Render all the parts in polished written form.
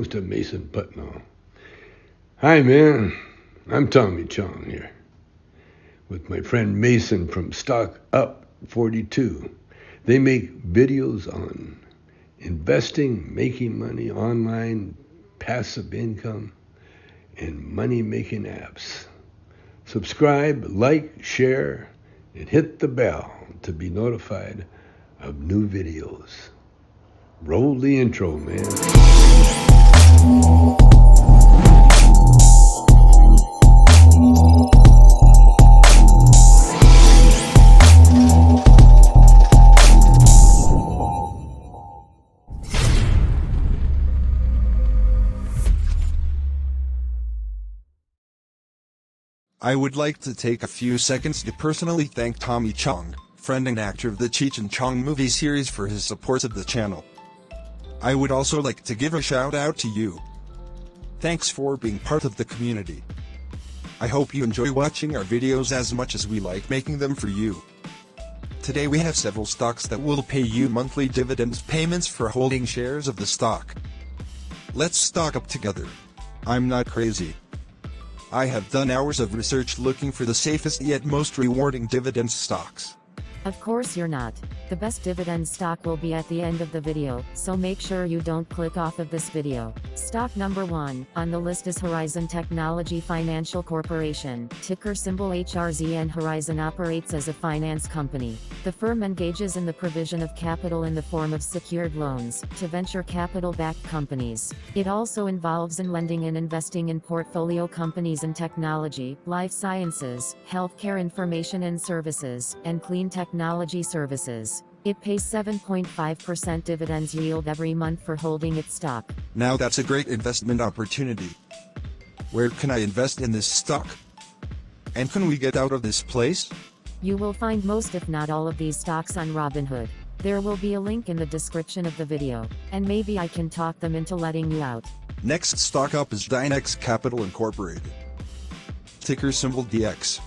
To Mason Putnell. Hi, man. I'm Tommy Chong here with my friend Mason from Stock Up 42. They make videos on investing, making money online, passive income, and money-making apps. Subscribe, like, share, and hit the bell to be notified of new videos. Roll the intro, man. I would like to take a few seconds to personally thank Tommy Chong, friend and actor of the Cheech and Chong movie series, for his support of the channel. I would also like to give a shout out to you. Thanks for being part of the community. I hope you enjoy watching our videos as much as we like making them for you. Today we have several stocks that will pay you monthly dividends payments for holding shares of the stock. Let's stock up together. I'm not crazy. I have done hours of research looking for the safest yet most rewarding dividend stocks. Of course you're not. The best dividend stock will be at the end of the video, so make sure you don't click off of this video. Stock number 1 on the list is Horizon Technology Financial Corporation, ticker symbol HRZN. Horizon operates as a finance company. The firm engages in the provision of capital in the form of secured loans to venture capital-backed companies. It also involves in lending and investing in portfolio companies in technology, life sciences, healthcare information and services, and clean technology services. It pays 7.5% dividends yield every month for holding its stock. Now that's a great investment opportunity. Where can I invest in this stock? And can we get out of this place? You will find most if not all of these stocks on Robinhood. There will be a link in the description of the video, and maybe I can talk them into letting you out. Next stock up is Dynex Capital Incorporated. Ticker symbol DX.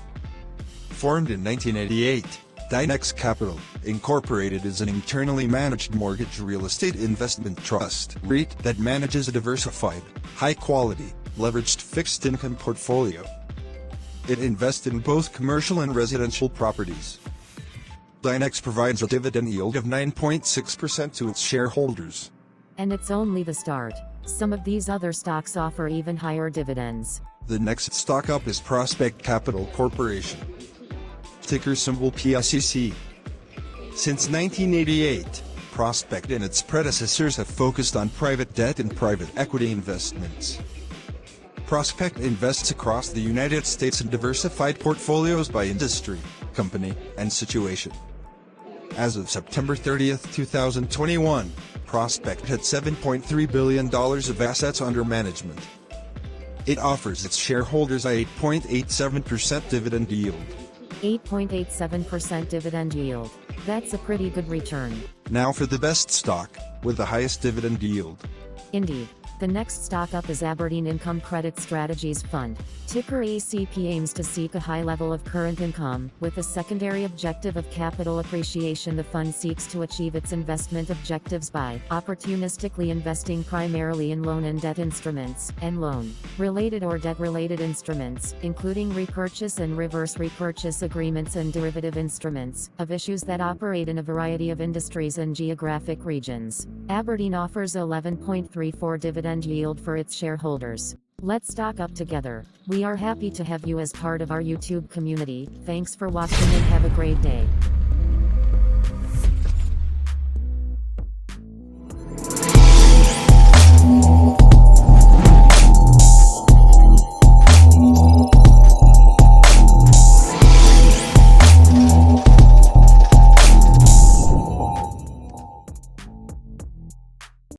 Formed in 1988, Dynex Capital Incorporated is an internally managed mortgage real estate investment trust (REIT) that manages a diversified, high-quality, leveraged fixed income portfolio. It invests in both commercial and residential properties. Dynex provides a dividend yield of 9.6% to its shareholders. And it's only the start. Some of these other stocks offer even higher dividends. The next stock up is Prospect Capital Corporation. Ticker symbol PSEC. Since 1988, Prospect and its predecessors have focused on private debt and private equity investments. Prospect invests across the United States in diversified portfolios by industry, company, and situation. As of September 30, 2021, Prospect had $7.3 billion of assets under management. It offers its shareholders a 8.87% dividend yield. 8.87% dividend yield. That's a pretty good return. Now for the best stock, with the highest dividend yield. Indeed. The next stock up is Aberdeen Income Credit Strategies Fund. Ticker ACP aims to seek a high level of current income, with a secondary objective of capital appreciation. The fund seeks to achieve its investment objectives by opportunistically investing primarily in loan and debt instruments, and loan-related or debt-related instruments, including repurchase and reverse repurchase agreements and derivative instruments, of issues that operate in a variety of industries and geographic regions. Aberdeen offers 11.34 dividend yield for its shareholders. Let's stock up together. We are happy to have you as part of our YouTube community. Thanks for watching and have a great day.